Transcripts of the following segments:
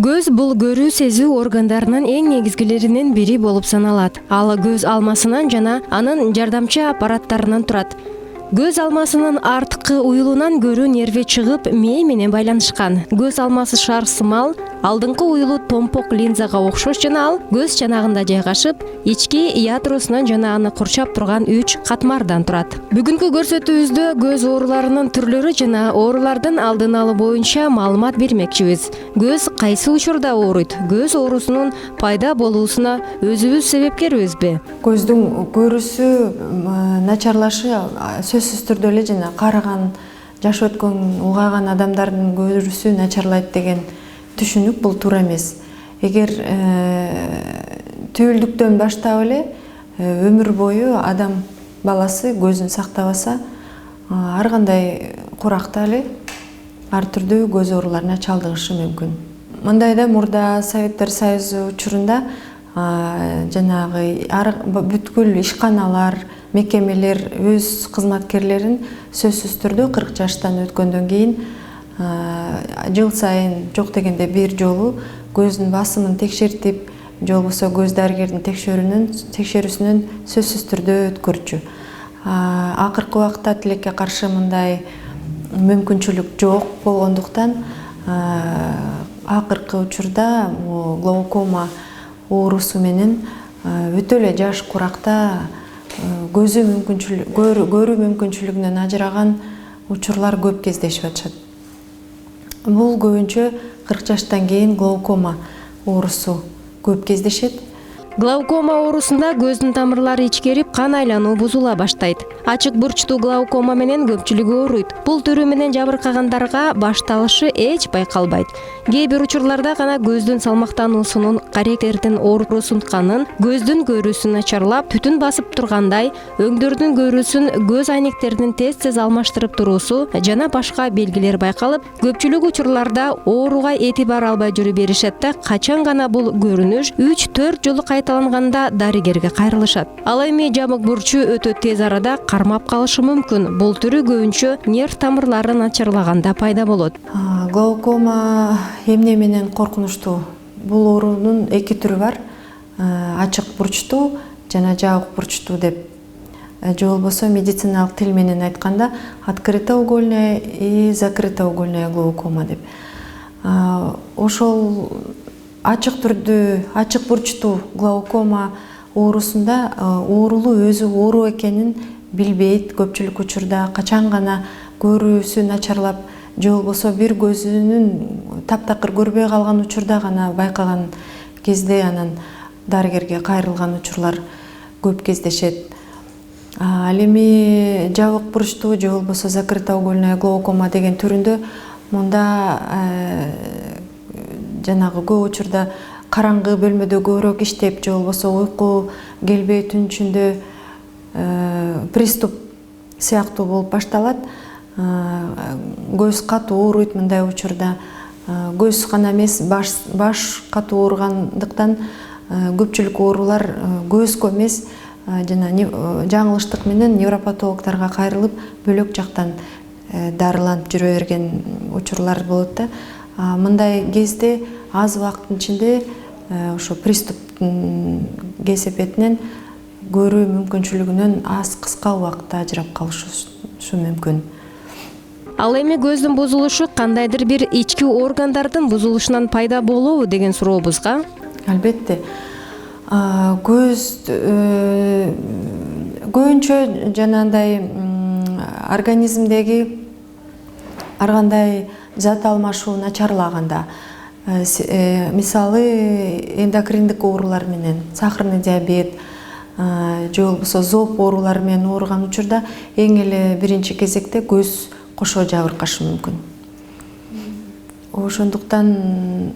Көз бул көрүү сезүү органдарынын эң негизгилеринин бири болуп саналат. Ал көз алмасынан жана анын жардамчы аппараттарынан турат. Көз алмасынын арткы уюлунан көрүү нерви чыгып мээ менен байланышкан. Көз алмасы шар сымал, алдыңкы уюлу томпок линзага окшош жана ал көз чанагында жайгашып, ички ядросунан жана аны курчап турган 3 катмардан турат. Бүгүнкү көрсөтүүбүздө көз ооруларынын түрлөрү жана оорулардын алдын алуу боюнча маалымат бермекчибиз. Көз кайсы учурда ооруйт? Көз оорусунун пайда болуусуна өзүбүз себепкербизби? Көздүн көрүүсү начарлашы сөзсүз түрдө эле жана карыган, жаш өткөн, улгайган адамдардын көрүүсү начарлайт деген түшүнүк бул туура эмес. Эгер түйүлдүктөн баштап эле өмүр бою адам баласы көзүн сактабаса, ар кандай куракта эле ар түрдүү көз ооруларына чалдыгышы мүмкүн. Мындайда мурда Советтер Союзу учурунда жанагы бүткүл ишканалар, мекемелер өз кызматкерлерин сөзсүз түрдө 40 жаштан өткөндөн кийин жыл сайын жок дегенде бир жолу көздүн басымын текшертип, же болбосо көз дарыгердин текшерүүсүнөн сөзсүз түрдө өткөрчү. Акыркы убакта тилекке каршы мындай мүмкүнчүлүк жок болгондуктан акыркы учурда глаукома оорусу менен өтө эле жаш куракта көрүү мүмкүнчүлүгүнөн ажыраган учурлар көп кездешип атышат. Бул көбүнчө 40 жаштан кийин глаукома оорусу көп кездешет. Глаукома оорусунда көздүн тамырлары ичкерип, кан айлануу бузула баштайт. Ачык бурчтуу глаукома менен көпчүлүгү ооруйт. Бул түрү менен жабыркагандарга башталышы эч байкалбайт. Кээ бир учурларда гана көздүн салмактануусунун карактердин оорусунтканын, көздүн көрүүсүн начарлап, түтүн басып тургандай, өңдөрдүн көрүүсүн көз айнектеринин тез алмаштырып туруусу жана башка белгилер байкалып, көпчүлүк учурларда ооруга этибар албай жүрүп беришет да, качан гана бул көрүнүш 3-4 жолу кайталанганда дарыгерге кайрылышат. Ал эми жабык бурчу өтө тез арада кармап калышы мүмкүн. Бул түрү көбүнчө нерв тамырлары начарлаганда пайда болот. Глаукома эмне менен коркунучтуу? Бул оорунун 2 түрү бар. Ачык бурчтуу жана жабык бурчтуу деп. Же болбосо медициналык тил менен айтканда открытоугольная и закрытоугольная глаукома деп. Ошол ачык бурчтуу глаукома оорусунда оорулуу өзү оору экенин билбейт көпчүлүк учурда, качан гана көрүүсү начарлап, же болбосо бир көзүнүн таптакыр көрбөй калган учурда гана байкаган кезде анан дарыгерге кайрылган учурлар көп кездешет. Ал эми жабык бурчтуу же болбосо закрытоугольная глаукома деген түрүндө мында жанагы көп учурда караңгы бөлмөдө көбүрөөк иштеп, же болбосо уйку келбей түн ичинде приступ сыяктуу болуп башталат. Көз катуу ооруйт мындай учурда. Көз гана эмес, баш катуу ооругандыктан көпчүлүк оорулар көзгө эмес, жана жаңылыштык менен невропатологдорго кайрылып, бөлөк жактан дарыланып жүрө берген учурлар болот да. Мындай кезде аз убакыттын ичинде ошо приступтун кесепетинен көрүү мүмкүнчүлүгүнөн аз кыска убакытта ажырап калышы мүмкүн. Ал эми көздүн бузулушу кандайдыр бир ички органдардын бузулушунан пайда болобу деген сурообузга? Албетте. Көз көбүнчө жанагындай организмдеги ар кандай зат алмашуу начарлаганда, мисалы эндокриндик оорулар менен, сахарный диабет, же болбосо зоб оорулары менен ооруган учурда эң эле биринчи кезекте көз кошо жабыркашы мүмкүн. Ошондуктан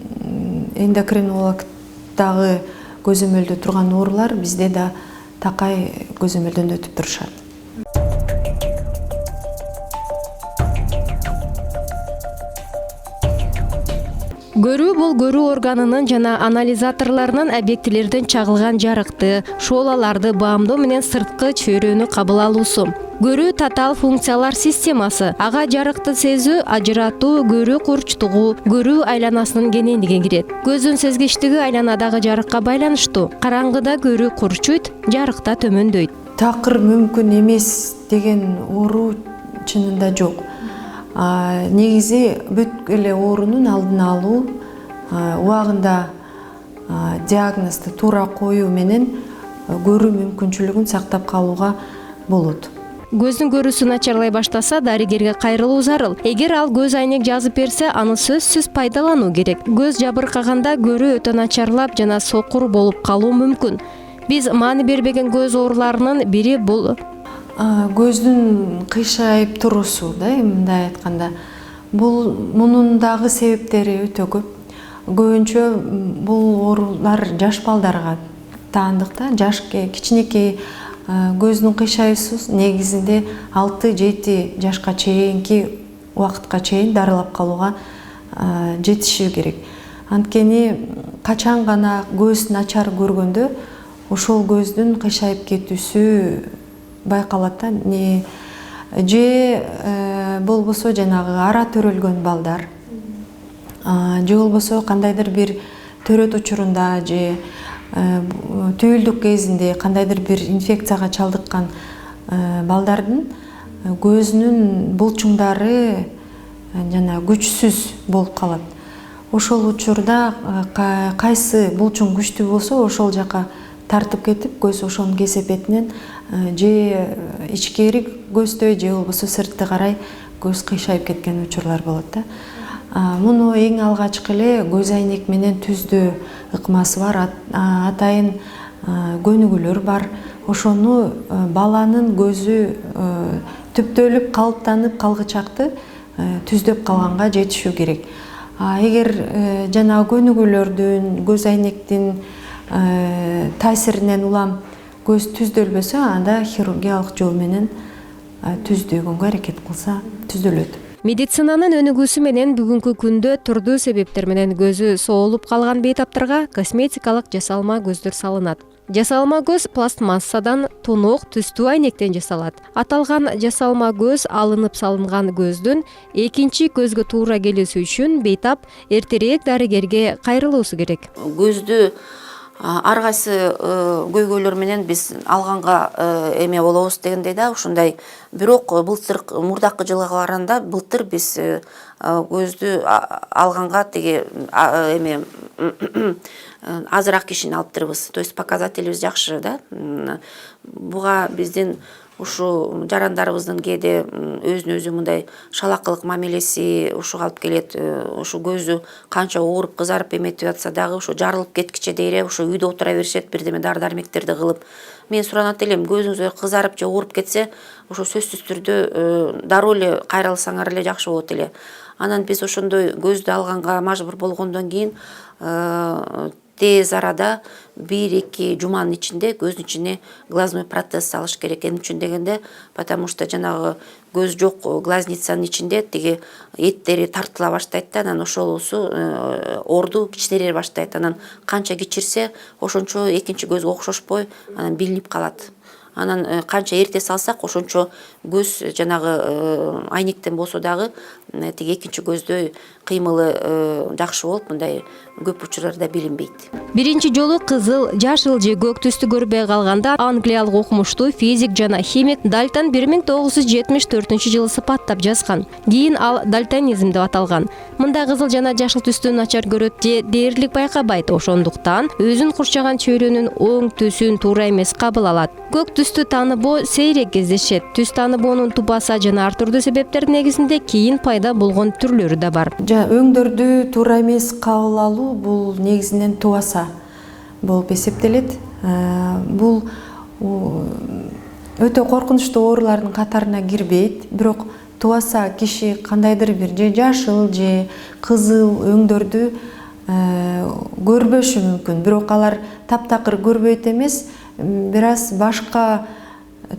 эндокринологдагы көзөмөлдө турган оорулар бизде да такай көзөмөлдөн өтүп турушат. Көрүү бул көрүү органынын жана анализаторлорунун объектилерден чагылган жарыкты, шоолаларды баамдоо менен сырткы чөйрөнү кабыл алуусу. Көрүү татаал функциялар системасы. Ага жарыкты сезүү, ажыратуу, көрүү курчтугу, көрүү айланасынын кенендиги кирет. Көздүн сезгичтиги айланадагы жарыкка байланыштуу. Караңгыда көрүү курчуйт, жарыкта төмөндөйт. Такыр мүмкүн эмес деген оору чынында жок. Негизи бүт эле оорунун алдын алуу, убагында диагнозду туура коюу менен көрүү мүмкүнчүлүгүн сактап калууга болот. Көздүн көрүүсү начарлай баштаса, дарыгерге кайрылуу зарыл. Эгер ал көз айнек жазып берсе, аны сөзсүз пайдалануу керек. Көз жабыркаганда көрүү өтө начарлап жана сокур болуп калуу мүмкүн. Биз маани бербеген көз ооруларынын бири бул көздүн кыйшайып туруусу, мындай айтканда. Мунун дагы себептери өтө көп. Көбүнчө бул оорулар жаш балдарга таандык да. Кичинекей көздүн кыйшайуусу негизинде 6-7 жашка чейинки убакытка чейин дарылап калууга жетиши керек. Анткени качан гана көз начар көргөндө ошол көздүн кыйшайып кетүүсү байкалат да. Же болбосо жанагы ара төрөлгөн балдар, же болбосо кандайдыр бир төрөт учурунда же түйүлдүк кезинде кандайдыр бир инфекцияга чалдыккан балдардын көзүнүн булчуңдары жана күчсүз болуп калат. Ошол учурда кайсы булчуң күчтүү болсо ошол жака тартып кетип, көз ошонун кесепетинен же ичкери көздөй же болбосо сыртты карай көз кыйшайып кеткен учурлар болот да. Муну эң алгачкы эле көз айнек менен түздөө ыкмасы бар, атайын көнүгүүлөр бар. Ошону баланын көзү түптөлүп калыптанып калгычакты түздөп калганга жетишүү керек. Эгер жана көнүгүүлөрдүн, көз айнектин таасиринен улам көз түздөлбөсө, анда хирургиялык жол менен түздөгөнгө аракет кылса түздөлөт. Медицинанын өнүгүүсү менен бүгүнкү күндө турдуу себептер менен көзү соолуп калган бейтаптарга косметикалык жасалма көздөр салынат. Жасалма көз пластмассадан, тунук, түстүү айнектен жасалат. Аталган жасалма көз алынып салынган көздүн экинчи көзгө туура келүүсү үчүн бейтап эртерээк дарыгерге кайрылуусу керек. Көздү ар кайсы көйгөйлөр менен биз алганга эме болобуз дегендей да, ушундай. Бирок былтыр мурдакы жылга караганда былтыр биз көздү алганга теге эме азыраак кишини алыптырбыз. То есть показателибиз жакшы да. Буга биздин ушу жарандарыбыздын кээде өзүнө өзү мындай шалакылык мамилеси ушуга алып келет. Ушу көзү канча ооруп кызарып эметип атса дагы ушу жарылып кеткиче дейре, ушу үйдө отура беришет, бирдеме дары-дармектерди кылып. Мен суранат элем, көзүңүз кызарып же ооруп кетсе, ошо сөзсүз түрдө дароо эле кайрылсаңар эле жакшы болот эле. Анан биз ошондой көздү алганга мажбур болгондон кийин тез арада 1-2 жуманын ичинде көздүн ичине глазной протез салыш керек. Эмне үчүн дегенде, потому что жанагы көз жок глазницанын ичинде тиги эттери тартыла баштайт да, анан ошолусу орду кичирере баштайт. Анан канча кичирсе, ошончо экинчи көзгө окшошпой анан билинип калат. Анан канча эрте салсак, ошончо көз жанагы айнектен болсо дагы тиги экинчи көздөй кыймылы жакшы болуп, мындай көп учурларда билинбейт. Биринчи жолу кызыл, жашыл же көк түстү көрбөй калганда англиялык окумуштуу физик жана химик Дальтон 1974-жылы сыпаттап жазган. Кийин ал дальтонизм деп аталган. Мында кызыл жана жашыл түстү начар көрөт же дээрлик байкабайт. Ошондуктан өзүн курчаган чөйрөнүн оң түсүн туура эмес кабыл алат. Көк түстү тааныбоо сейрек кездешет. Түс тааныбоонун тупаса жана ар түрдүү себептер негизинде кийин пайда болгон түрлөрү да бар. Өңдөрдү туура эмес кабыл алуу бул негизинен тубаса болуп эсептелет. Бул өтө коркунучтуу оорулардын катарына кирбейт, бирок тубаса киши кандайдыр бир же жашыл же кызыл өңдөрдү көрбөшү мүмкүн, бирок алар таптакыр көрбөйт эмес, бир аз башка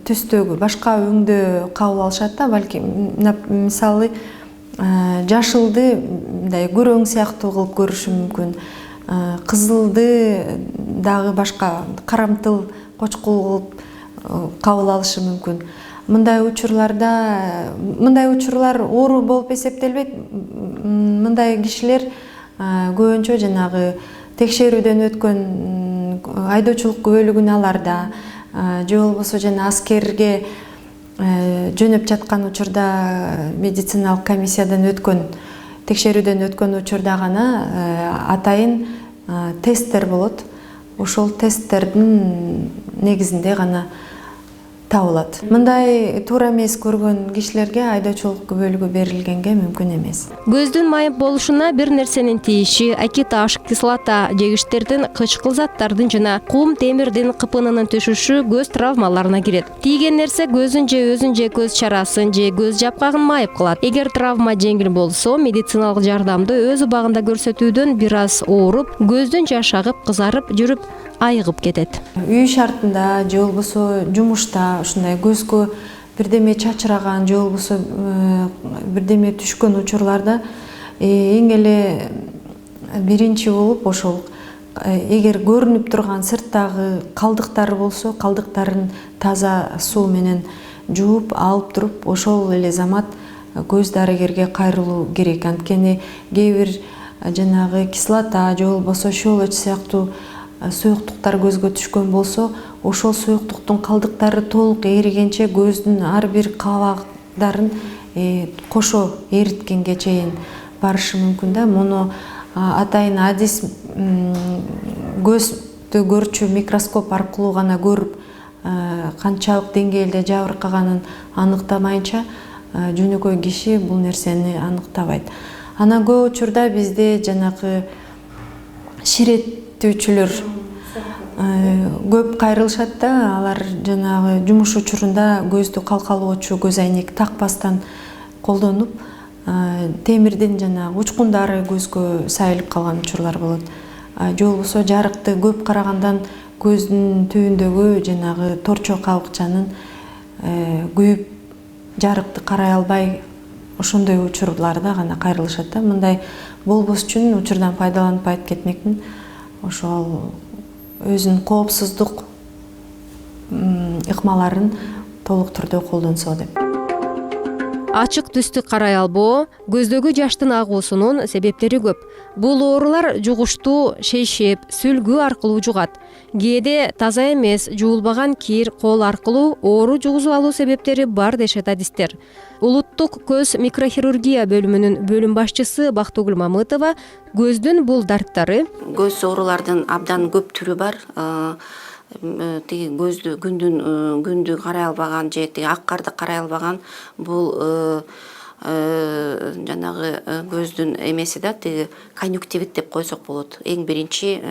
түстөгү, башка өңдө кабыл алышат да, балки мисалы жашылды мындай көрөң сыяктуу кылып көрүшү мүмкүн, кызылды дагы башка карамтыл, кочкул кылып кабыл алышы мүмкүн. мындай учурлар оору болуп эсептелбейт. Мындай кишилер көбүнчө жанагы текшерүүдөн өткөн айдоочулук күбөлүгүн аларда же болбосо жана аскерге жөнөп жаткан учурда медициналык комиссиядан текшерүүдөн өткөн учурда гана атайын тесттер болот. Ошол тесттердин негизинде гана табылат. Мындай туура эмес көргөн кишилерге айдоочулук күбөлүгү берилгенге мүмкүн эмес. Көздүн майып болушуна бир нерсенин тийиши, акиташ, кислота, жегичтердин кычкыл заттардын жана кум темирдин кыпынынын түшүшү көз травмаларына кирет. Тийген нерсе көздүн же өзүн же көз чарасын же көз жапкагын майып кылат. Эгер травма жеңил болсо, медициналык жардамды өз убагында көрсөтүүдөн бир аз ооруп, көздүн жашы агып, кызарып жүрүп айыгып кетет. Үй шартында же болбосо жумушта ушундай көзгө бирдеме чачыраган же болбосо бирдеме түшкөн учурларда эң эле биринчи болуп ошол эгер көрүнүп турган сырттагы калдыктар болсо, калдыктарын таза суу менен жууп алып туруп, ошол эле замат көз дарыгерге кайрылуу керек. Анткени кээ бир жанагы кислота же болбосо щелочь сыяктуу суюктуктар көзгө түшкөн болсо, ошол суюктуктун калдыктары толук эригенче көздүн ар бир кабагдарын кошо эриткенге чейин барышы мүмкүн да. Муну атайын адис көздү көрчү микроскоп аркылуу гана көрүп, канчалык деңгээлде жабыркаганын аныктамайынча жөнөкөй киши бул нерсени аныктабайт. Анан көп учурда бизде жанагы ширеттүүчүлөр көп кайрылышат да. Алар жанагы жумуш учурунда көздү калкалоочу көз айнек такпастан колдонуп, темирдин жанагы учкундары көзгө сайылып калган учурлар болот. Же болбосо жарыкты көп карагандан көздүн түбүндөгү жанагы торчо кабыкчанын күйүп жарыкты карай албай, ошондой учурларда гана кайрылышат да. Мындай болбош үчүн учурдан пайдаланып кетмекмин. Ошол өзүнүн коопсуздук ыкмаларын толук түрдө колдонсо деп. Ачык түстү карай албоо көздөгү жаштын агуусунун себептери көп. Бул оорулар жугуштуу, шейшеп, сүлгү аркылуу жугат. Кээде таза эмес, жуулбаган кир, кол аркылуу оору жугузуп алуу себептери бар дешет адистер. Улуттук көз микрохирургия бөлүмүнүн бөлүм башчысы Бактыгүл Мамытова көздүн бул дарттары көз оорулардын абдан көп түрү бар. Тиги көздү күндү карай албаган же тиги ак карды карай албаган бул жанагы көздүн эмеси да, тиги конъюнктивит деп койсок болот. Эң биринчи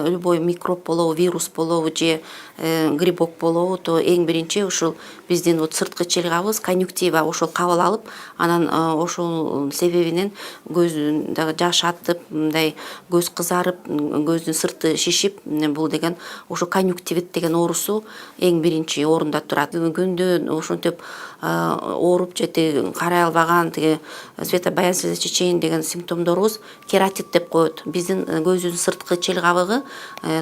любой микроб болобу, вирус болобу же грибок болобу, то эң биринчи ушул биздин вот сырткы челгабыз конъюнктива ошол кабыл алып, анан ошол себебинен көздүн дагы жаш атып, мындай көз кызарып, көздүн сырты шишип, бул деген ошо конъюнктивит деген оорусу эң биринчи орунда турат. Күндү ошентип ооруп же карай албаган, светобоязненный сечение деген симптомдорубуз кератит деп коет. Биздин көздүн сырткы челгабыгы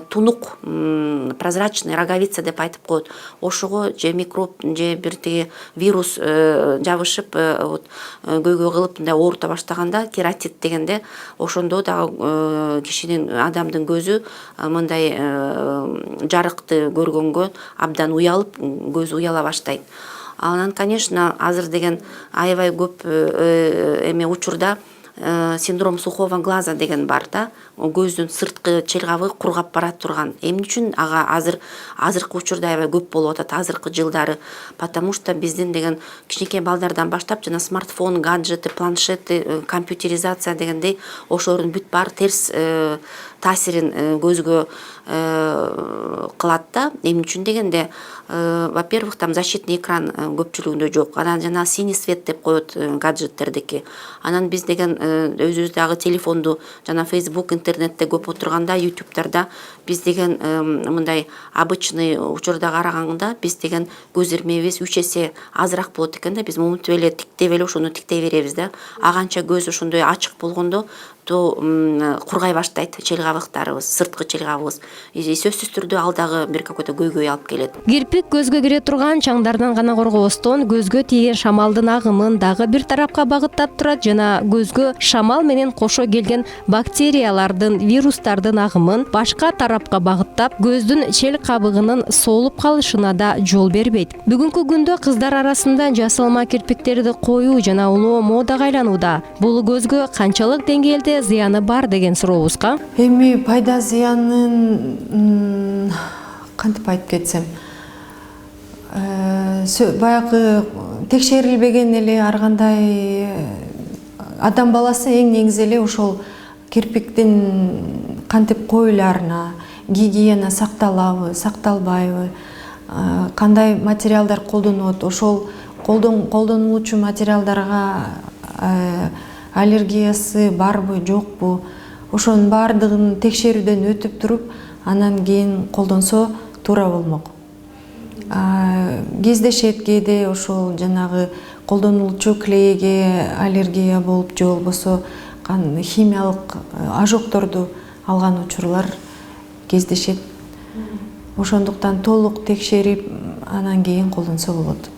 тунук, прозрачный роговица деп айтып коет. Ошого же микроб же бир вирус жабышып, көйгөй кылып мындай оорута баштаганда кератит дегенде, ошондо дагы кишинин, адамдын көзү мындай жарыкты көргөнгө абдан уялып, көзү уяла баштайт. Анан, конечно, азыр деген аябай көп эме учурда синдром сухого глаза деген бар да. Көздүн сырткы челгабы кургап бара турган. Эмне үчүн ага азыркы учурда аябай көп болуп атат, азыркы жылдары? Потому что биздин деген кичинекей балдардан баштап жана смартфон, гаджеты, планшеты, компьютеризация дегендей ошолордун бүт баары терс таасирин көзгө кылат да. Эмне үчүн дегенде, во-первых, там защитный экран көпчүлүгүндө жок. Анан жана синий свет деп коет гаджеттердики. Анан биз деген өзүбүз дагы телефонду жана Facebook, интернетте көп отурганда, ютубтарда биз деген мындай обычный учурда караганда биз деген көз ирмебиз 3 эсе азыраак болот экен да. Биз момунтип эле тиктеп эле ошону тиктей беребиз да. Аганча көз ошондой ачык болгондо кургай баштайт челгабыктарыбыз, сырткы челгабыбыз. Сөзсүз түрдө ал дагы бир көкөтө көйгөй алып келет. Кирпик көзгө кире турган чаңдардан гана коргобостон көзгө тийген шамалдын агымын дагы бир тарапка багыттап турат жана көзгө шамал менен кошо келген бактериялардын, вирустардын агымын башка тарапка багыттап көздүн чел кабыгынын соолуп калышына да жол бербейт. Бүгүнкү күндө кыздар арасында жасалма кирпиктерди коюу жана улоо модага айланууда. Бул көзгө канчалык деңгээлде зыяны бар деген сурообузга эми пайда зыянын кантип айтып кетсем, баягы текшерилбеген эле ар кандай адам баласы эң негизи эле ошол кирпиктин кантип коюларына, гигиена сакталабы, сакталбайбы, кандай материалдар колдонот, ошол колдонулуучу материалдарга аллергиясы барбы, жокпу, ошонун баардыгын текшерүүдөн өтүп туруп, анан кийин колдонсо туура болмок. Кездешет кээде ошол жанагы колдонулуучу клейге аллергия болуп же болбосо химиялык ожогторду алган учурлар кездешет. Ошондуктан толук текшерип, анан кийин колдонсо болот.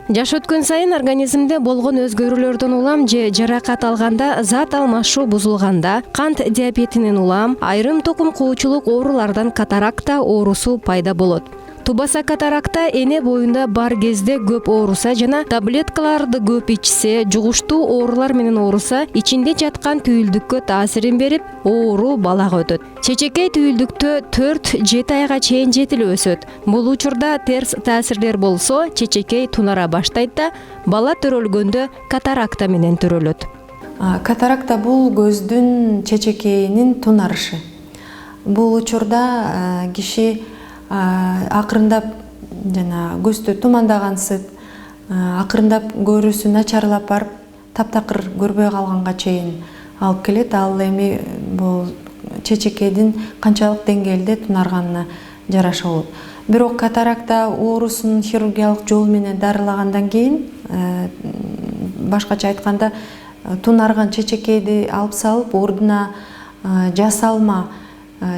Жаш өткөн сайын организмде болгон өзгөрүүлөрдөн улам же жаракат алганда, зат алмашуу бузулганда, кант диабетинен улам, айрым тукум куучулук оорулардан катаракта оорусу пайда болот. Тубаса катаракта эне боюнда бар кезде көп ооруса жана таблеткаларды көп ичсе, жугуштуу оорулар менен ооруса, ичинде жаткан түйүлдүккө таасирин берип, оору балага өтөт. Чечекей түйүлдүктө 4-7 айга чейин жетилип өсөт. Бул учурда терс таасирлер болсо, чечекей тунара баштайт да, бала төрөлгөндө катаракта менен төрөлөт. Катаракта бул көздүн чечекейинин тунарышы. Бул учурда киши акырындап жана көздө тумандагансып, акырындап көрүүсү начарлап барып, таптакыр көрбөй калганга чейин алып келет. Ал эми бул чечекейдин канчалык деңгээлде тунарганына жараша болот. Бирок катаракта оорусун хирургиялык жол менен дарылагандан кийин, башкача айтканда, тунарган чечекейди алып салып, ордуна жасалма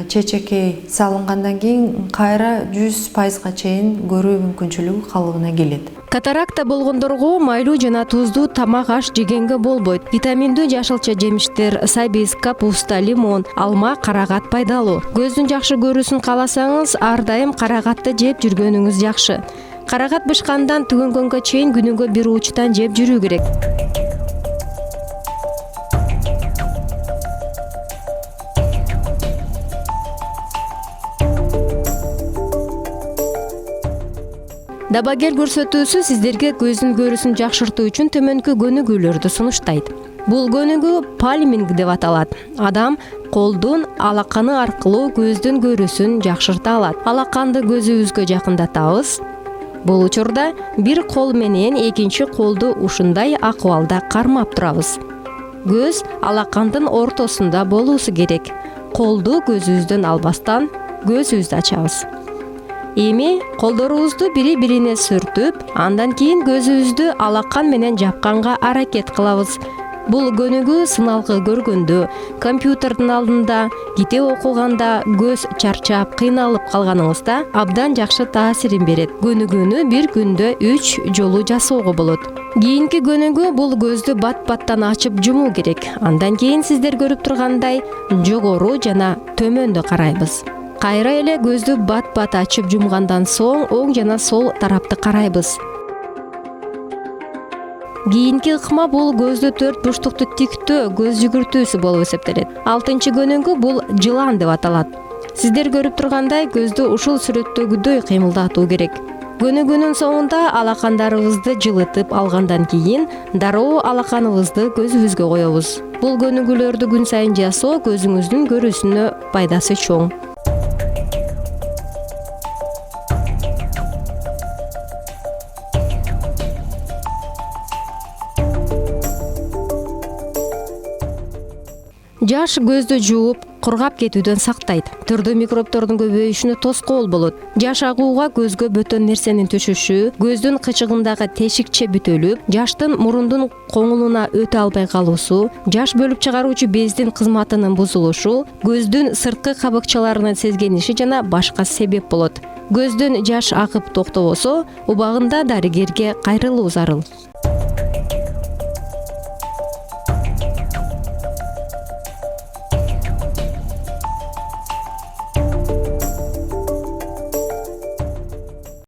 чечекей салынгандан кийин кайра 100%га чейин көрүү мүмкүнчүлүгү калыбына келет. Катаракта болгондорго майлуу жана туздуу тамак аш жегенге болбойт. Витаминдүү жашылча жемиштер, сабиз, капуста, лимон, алма, карагат пайдалуу. Көздүн жакшы көрүүсүн кааласаңыз, ар дайым карагатты жеп жүргөнүңүз жакшы. Карагат бышкандан түгөнгөнгө чейин күнүгө 1 учтан жеп жүрүү керек. Дабагер көрсөтүүсү сиздерге көздүн көрүүсүн жакшыртуу үчүн төмөнкү көнүгүүлөрдү сунуштайт. Бул көнүгүү пальминг деп аталат. Адам колдун алаканы аркылуу көздүн көрүүсүн жакшырта алат. Алаканды көзүбүзгө жакындатабыз. Бул учурда бир кол менен экинчи колду ушундай акыбалда кармап турабыз. Көз алакандын ортосунда болуусу керек. Колду көзүбүздөн албастан көзүбүздү ачабыз. Эми колдорубузду бири-бирине сүртүп, андан кийин көзүбүздү алакан менен жапканга аракет кылабыз. Бул көнүгүү сыналгы көргөндө, компьютердин алдында, китеп окуганда, көз чарчап, кыйналып калганыңызда абдан жакшы таасирин берет. Көнүгүүнү бир күндө 3 жолу жасоого болот. Кийинки көнүгүү бул көздү бат-баттан ачып жумуу керек. Андан кийин сиздер көрүп тургандай, жогору жана төмөндө карайбыз. Кайра эле көздү бат-бат ачып жумгандан соң оң жана сол тарапты карайбыз. Кийинки ыкма бул көздү 4 бурчтукту тиктөө көз жүгүртүүсү болуп эсептелет. 6-чы көнүгүү бул жылан деп аталат. Сиздер көрүп тургандай көздү ушул сүрөттөгүдөй кыймылдатуу керек. Көнүгүүнүн соңунда алакандарыбызды жылытып алгандан кийин дароо алаканыбызды көзүбүзгө коебуз. Бул көнүгүүлөрдү күн сайын жасоо көзүңүздүн көрүүсүнө пайдасы чоң. Жаш көздү жууп, кургап кетүүдөн сактайт. Түрдүү микробтордун көбөйүшүнө тоскоол болот. Жаш агууга көзгө бөтөн нерсенин түшүшү, көздүн кычыгындагы тешикче бүтөлүп, жаштын мурундун коңулуна өтө албай калуусу, жаш бөлүп чыгаруучу бездин кызматынын бузулушу, көздүн сырткы кабыкчаларынын сезгениши жана башка себеп болот. Көздөн жаш агып токтобосо, убагында дарыгерге кайрылуу зарыл.